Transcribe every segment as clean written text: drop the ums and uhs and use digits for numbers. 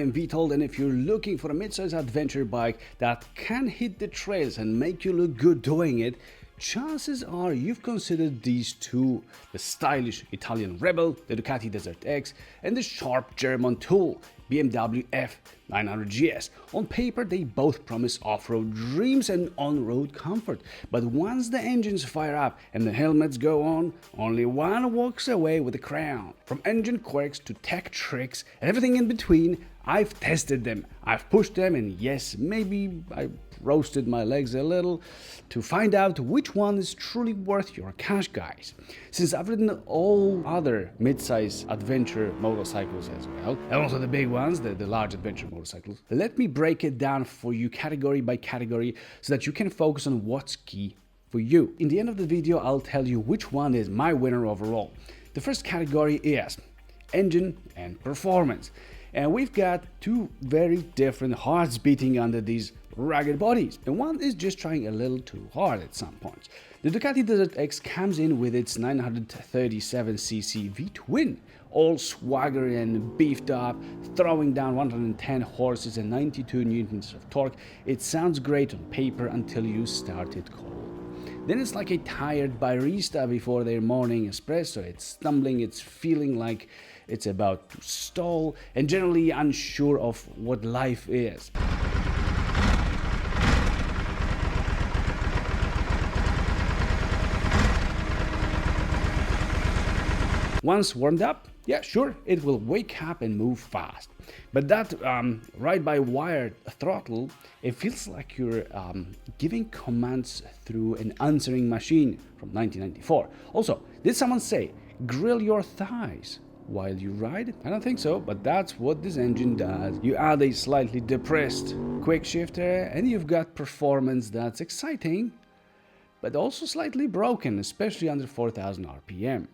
RPM VTOL, and if you're looking for a midsize adventure bike that can hit the trails and make you look good doing it, chances are you've considered these two: the stylish Italian Rebel, the Ducati DesertX, and the sharp German tool, BMW F 900 GS. On paper, they both promise off-road dreams and on-road comfort, but once the engines fire up and the helmets go on, only one walks away with the crown. From engine quirks to tech tricks and everything in between, I've tested them, I've pushed them, and yes, maybe I roasted my legs a little to find out which one is truly worth your cash, guys. Since I've ridden all other mid-size adventure motorcycles as well, and also the big ones, the large adventure motorcycles, let me break it down for you category by category so that you can focus on what's key for you. In the end of the video, I'll tell you which one is my winner overall. The first category is engine and performance. And we've got two very different hearts beating under these rugged bodies, and one is just trying a little too hard at some points. The Ducati DesertX comes in with its 937cc V-twin, all swaggery and beefed up, throwing down 110 horses and 92 newtons of torque. It sounds great on paper until you start it cold. Then it's like a tired barista before their morning espresso. It's stumbling, it's feeling like it's about to stall, and generally unsure of what life is. Once warmed up, yeah, sure, it will wake up and move fast. But that ride-by-wire throttle, it feels like you're giving commands through an answering machine from 1994. Also, did someone say, grill your thighs while you ride? I don't think so, but that's what this engine does. You add a slightly depressed quick shifter and you've got performance that's exciting, but also slightly broken, especially under 4,000 RPM.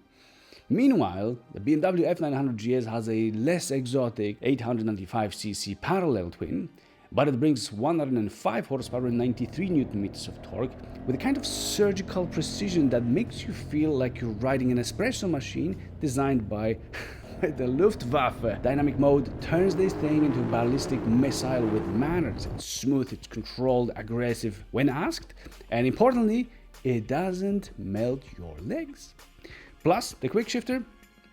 Meanwhile, the BMW F 900 GS has a less exotic 895cc parallel twin, but it brings 105 horsepower and 93 Nm of torque with a kind of surgical precision that makes you feel like you're riding an espresso machine designed by the Luftwaffe. Dynamic mode turns this thing into a ballistic missile with manners. It's smooth, it's controlled, aggressive when asked, and importantly, it doesn't melt your legs. Plus, the quick shifter,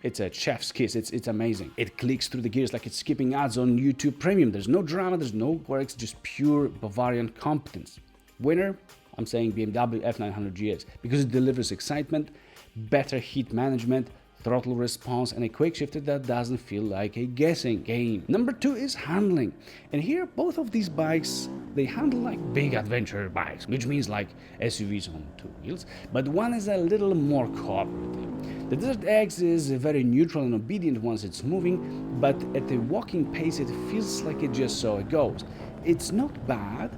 it's a chef's kiss. It's amazing. It clicks through the gears like it's skipping ads on YouTube Premium. There's no drama, there's no quirks, just pure Bavarian competence. Winner, I'm saying BMW F 900 GS, because it delivers excitement, better heat management, throttle response, and a quick shifter that doesn't feel like a guessing game. Number 2 is handling. And here, both of these bikes, they handle like big adventure bikes, which means like SUVs on two wheels, but one is a little more cooperative. The DesertX is very neutral and obedient once it's moving, but at a walking pace it feels like it just so it goes. It's not bad,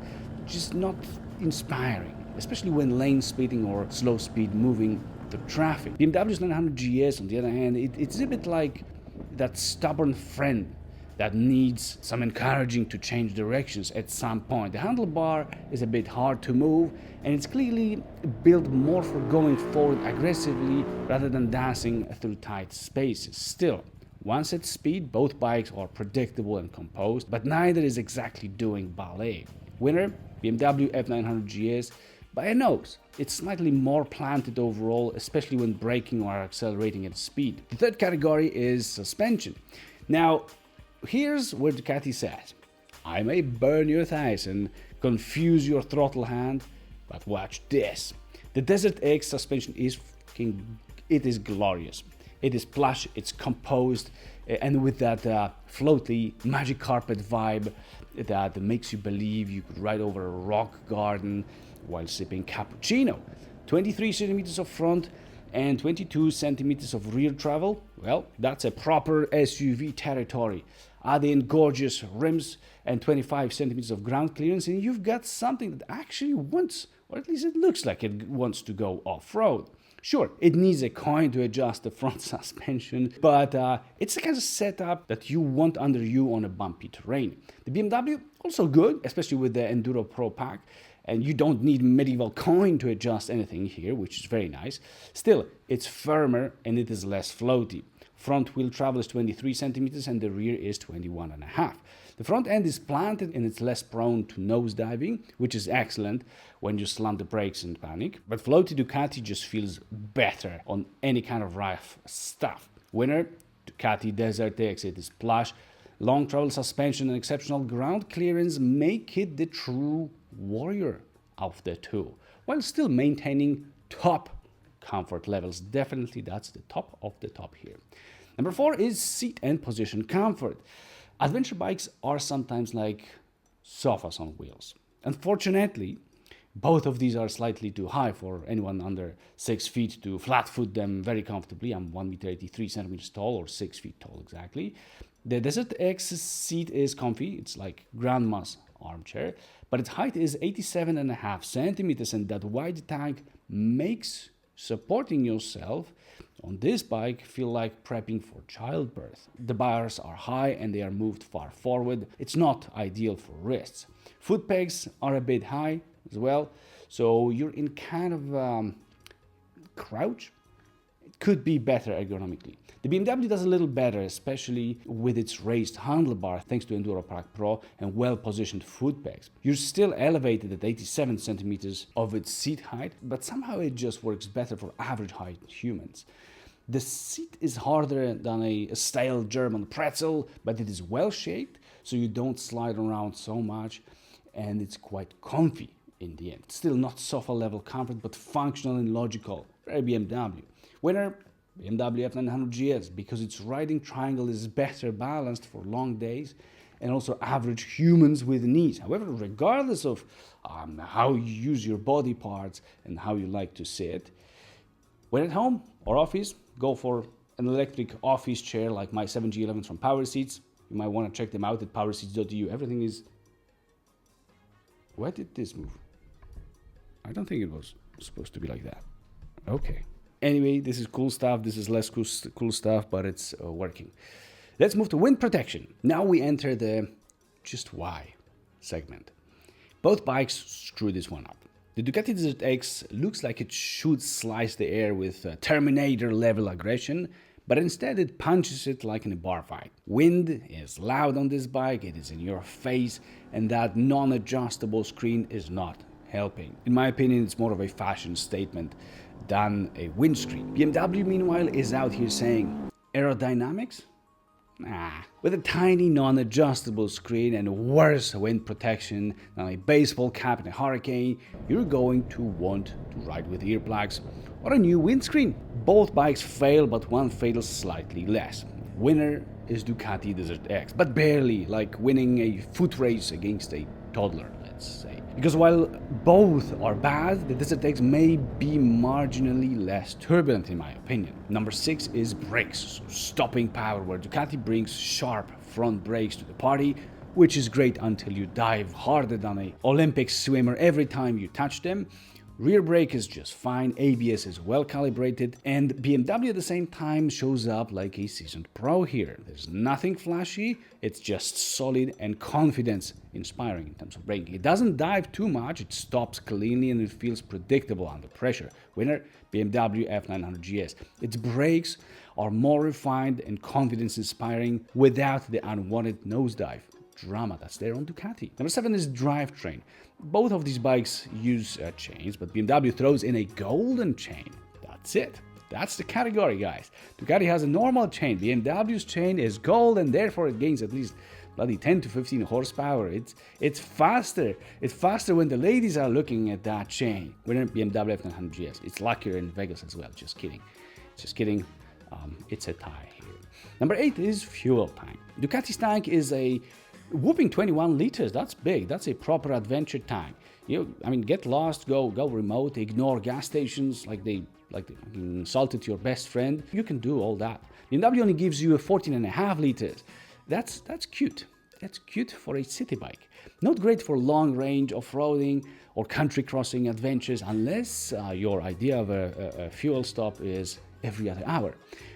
just not inspiring, especially when lane splitting or slow speed moving through traffic. BMW's 900 GS, on the other hand, it's a bit like that stubborn friend that needs some encouraging to change directions at some point. The handlebar is a bit hard to move, and it's clearly built more for going forward aggressively rather than dancing through tight spaces. Still, once at speed, both bikes are predictable and composed, but neither is exactly doing ballet. Winner, BMW F 900 GS, by a nose. It's slightly more planted overall, especially when braking or accelerating at speed. The third category is suspension. Now, here's where Ducati says, I may burn your thighs and confuse your throttle hand, but watch this. The DesertX suspension is glorious. It is plush, it's composed, and with that floaty magic carpet vibe that makes you believe you could ride over a rock garden while sipping cappuccino. 23 centimeters of front and 22 centimeters of rear travel. Well, that's a proper SUV territory. Add in gorgeous rims and 25 centimeters of ground clearance, and you've got something that actually wants, or at least it looks like it wants to go off-road. Sure, it needs a coin to adjust the front suspension, but it's the kind of setup that you want under you on a bumpy terrain. The BMW, also good, especially with the Enduro Pro Pack, and you don't need medieval coin to adjust anything here, which is very nice. Still, it's firmer and it is less floaty. Front wheel travel is 23 centimeters and the rear is 21.5. The front end is planted and it's less prone to nosediving, which is excellent when you slam the brakes in panic. But floaty Ducati just feels better on any kind of rough stuff. Winner, Ducati DesertX. It is plush. Long travel suspension and exceptional ground clearance make it the true warrior of the two, while still maintaining top comfort levels. Definitely that's the top of the top here. Number 4 is seat and position comfort. Adventure bikes are sometimes like sofas on wheels. Unfortunately, both of these are slightly too high for anyone under 6 feet to flat foot them very comfortably. I'm 1 meter 83 centimeters tall, or 6 feet tall exactly. The DesertX seat is comfy. It's like grandma's armchair, but its height is 87.5 centimeters, and that wide tank makes supporting yourself on this bike feel like prepping for childbirth. The bars are high and they are moved far forward. It's not ideal for wrists. Foot pegs are a bit high as well, so you're in kind of crouch. It could be better ergonomically. The BMW does a little better, especially with its raised handlebar thanks to EnduroPack Pro and well-positioned foot pegs. You're still elevated at 87 centimeters of its seat height, but somehow it just works better for average height humans. The seat is harder than a stale German pretzel, but it is well shaped, so you don't slide around so much, and it's quite comfy in the end. Still not sofa level comfort, but functional and logical. Very BMW. Winner, BMW F900 GS, because its riding triangle is better balanced for long days and also average humans with needs. However, regardless of how you use your body parts and how you like to sit, when at home or office, go for an electric office chair like my 7G11s from Power Seats. You might want to check them out at powerseats.eu. Everything is... Why did this move? I don't think it was supposed to be like that. Okay. Anyway, this is cool stuff. This is less cool stuff, but it's working. Let's move to wind protection. Now we enter the just why segment. Both bikes screw this one up. The Ducati DesertX looks like it should slice the air with Terminator-level aggression, but instead it punches it like in a bar fight. Wind is loud on this bike, it is in your face, and that non-adjustable screen is not helping. In my opinion, it's more of a fashion statement than a windscreen. BMW, meanwhile, is out here saying, aerodynamics? Nah. With a tiny non-adjustable screen and worse wind protection than a baseball cap in a hurricane, you're going to want to ride with earplugs or a new windscreen. Both bikes fail, but one fails slightly less. Winner is Ducati DesertX, but barely, like winning a foot race against a toddler, let's say. Because while both are bad, the DesertX may be marginally less turbulent in my opinion. Number 6 is brakes, so stopping power, where Ducati brings sharp front brakes to the party, which is great until you dive harder than an Olympic swimmer every time you touch them. Rear brake is just fine, ABS is well calibrated, and BMW at the same time shows up like a seasoned pro here. There's nothing flashy, it's just solid and confidence inspiring in terms of braking. It doesn't dive too much, it stops cleanly and it feels predictable under pressure. Winner, BMW F900 GS. Its brakes are more refined and confidence inspiring without the unwanted nosedive drama that's there on Ducati. Number 7 is drivetrain. Both of these bikes use chains, but BMW throws in a golden chain. That's it. That's the category, guys. Ducati has a normal chain. BMW's chain is gold, and therefore it gains at least bloody 10 to 15 horsepower. It's faster. It's faster when the ladies are looking at that chain. We're in BMW F900 GS. It's luckier in Vegas as well. Just kidding. Just kidding. It's a tie here. Number 8 is fuel tank. Ducati's tank is a whooping 21 liters. That's big. That's a proper adventure tank. Get lost, go remote, ignore gas stations like they insulted your best friend. You can do all that. BMW only gives you a 14.5 liters. That's cute. That's cute for a city bike. Not great for long range off-roading or country crossing adventures unless your idea of a fuel stop is every other hour.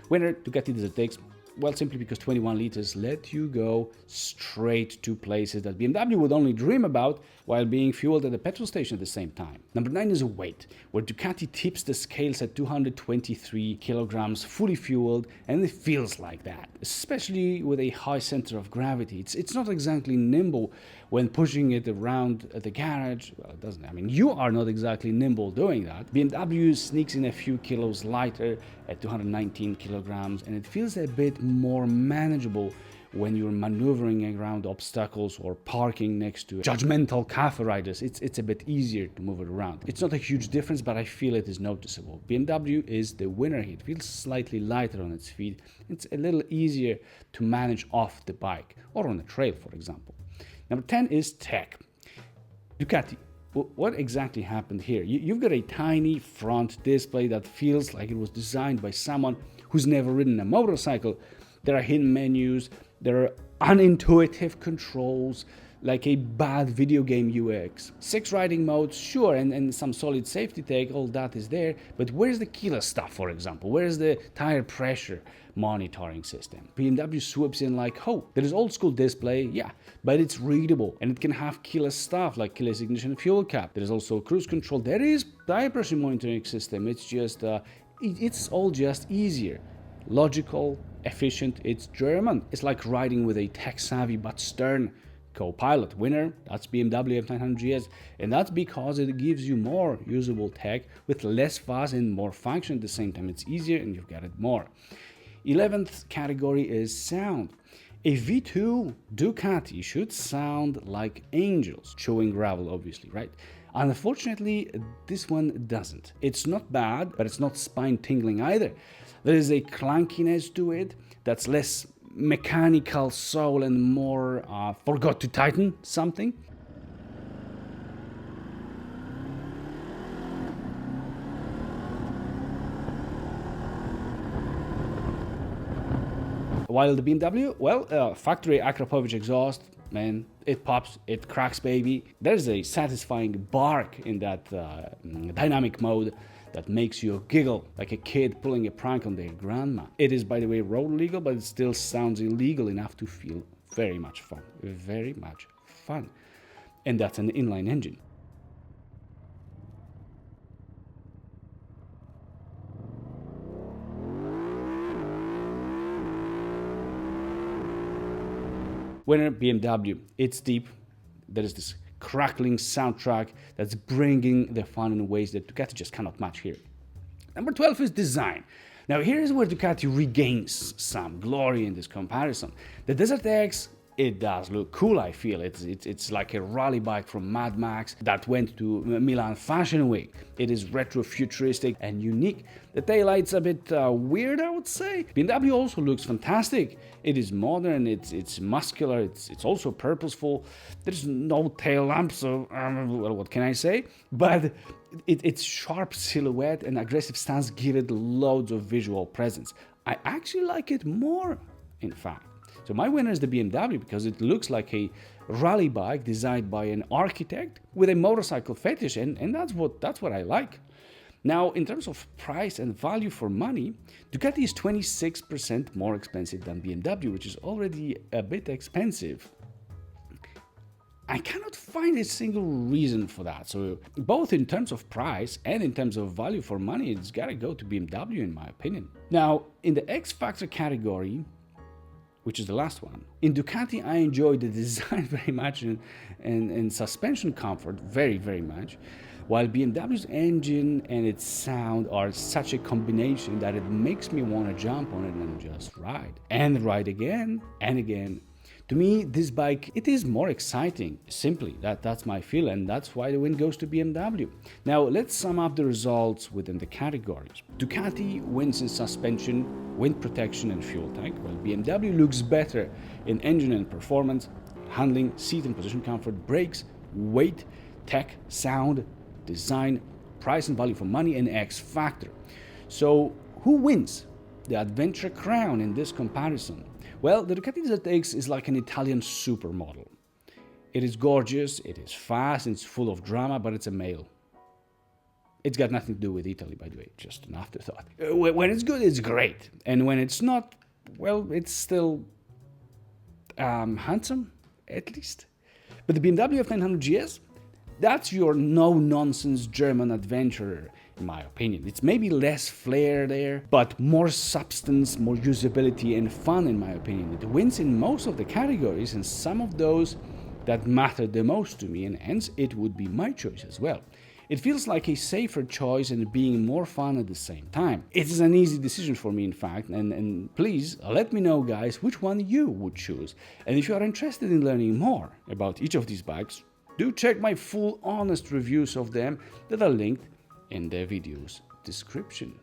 Winner, Ducati DesertX. Well, simply because 21 liters let you go straight to places that BMW would only dream about while being fueled at a petrol station at the same time. Number 9 is weight, where Ducati tips the scales at 223 kilograms fully fueled, and it feels like that, especially with a high center of gravity. It's not exactly nimble when pushing it around the garage. Well, it doesn't. I mean, you are not exactly nimble doing that. BMW sneaks in a few kilos lighter at 219 kilograms, and it feels a bit more manageable when you're maneuvering around obstacles or parking next to judgmental cafe riders. It's a bit easier to move it around. It's not a huge difference, but I feel it is noticeable. BMW is the winner here. It feels slightly lighter on its feet. It's a little easier to manage off the bike or on a trail, for example. Number 10 is tech. Ducati. What exactly happened here? You've got a tiny front display that feels like it was designed by someone who's never ridden a motorcycle. There are hidden menus, there are unintuitive controls, like a bad video game UX. 6 riding modes, sure, and some solid safety tech, all that is there, but where's the keyless stuff, for example? Where's the tire pressure monitoring system? BMW swoops in like, oh, there is old school display, yeah, but it's readable, and it can have keyless stuff like keyless ignition and fuel cap. There is also cruise control, there is tire pressure monitoring system, it's just, it's all just easier. Logical, efficient, it's German. It's like riding with a tech-savvy but stern co-pilot. Winner, that's BMW F900 GS, and that's because it gives you more usable tech with less fuss and more function at the same time. It's easier and you've got it more. 11th category is sound. A V2 Ducati should sound like angels, chewing gravel, obviously, right? Unfortunately, this one doesn't. It's not bad, but it's not spine-tingling either. There is a clunkiness to it that's less mechanical soul and more forgot to tighten something. While the BMW, well, factory Akrapovic exhaust, man, it pops, it cracks, baby. There's a satisfying bark in that dynamic mode that makes you giggle like a kid pulling a prank on their grandma. It is, by the way, road legal, but it still sounds illegal enough to feel very much fun. Very much fun. And that's an inline engine. Winner, BMW. It's deep. There is this crackling soundtrack that's bringing the fun in ways that Ducati just cannot match here. Number 12 is design. Now here's where Ducati regains some glory in this comparison. The DesertX, it does look cool, I feel. It's like a rally bike from Mad Max that went to Milan Fashion Week. It is retro-futuristic and unique. The taillight's a bit weird, I would say. BMW also looks fantastic. It is modern, it's muscular, it's also purposeful. There's no tail lamp, so well, what can I say? But its sharp silhouette and aggressive stance give it loads of visual presence. I actually like it more, in fact. So my winner is the BMW because it looks like a rally bike designed by an architect with a motorcycle fetish, and that's what I like. Now, in terms of price and value for money, Ducati is 26% more expensive than BMW, which is already a bit expensive. I cannot find a single reason for that. So both in terms of price and in terms of value for money, it's gotta go to BMW in my opinion. Now, in the X Factor category, which is the last one. In Ducati, I enjoy the design very much and suspension comfort very, very much, while BMW's engine and its sound are such a combination that it makes me want to jump on it and just ride. And ride again and again. To me, this bike, it is more exciting, simply. That's my feel, and that's why the win goes to BMW. Now, let's sum up the results within the categories. Ducati wins in suspension, wind protection, and fuel tank, while BMW looks better in engine and performance, handling, seat and position comfort, brakes, weight, tech, sound, design, price and value for money, and X Factor. So, who wins the adventure crown in this comparison? Well, the Ducati DesertX is like an Italian supermodel. It is gorgeous, it is fast, it's full of drama, but it's a male. It's got nothing to do with Italy, by the way, just an afterthought. When it's good, it's great. And when it's not, well, it's still handsome, at least. But the BMW F900 GS, that's your no-nonsense German adventurer, in my opinion. It's maybe less flair there, but more substance, more usability and fun, in my opinion. It wins in most of the categories and some of those that matter the most to me, and hence it would be my choice as well. It feels like a safer choice and being more fun at the same time. It is an easy decision for me, in fact, and please let me know, guys, which one you would choose. And if you are interested in learning more about each of these bikes, do check my full honest reviews of them that are linked in the video's description.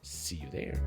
See you there.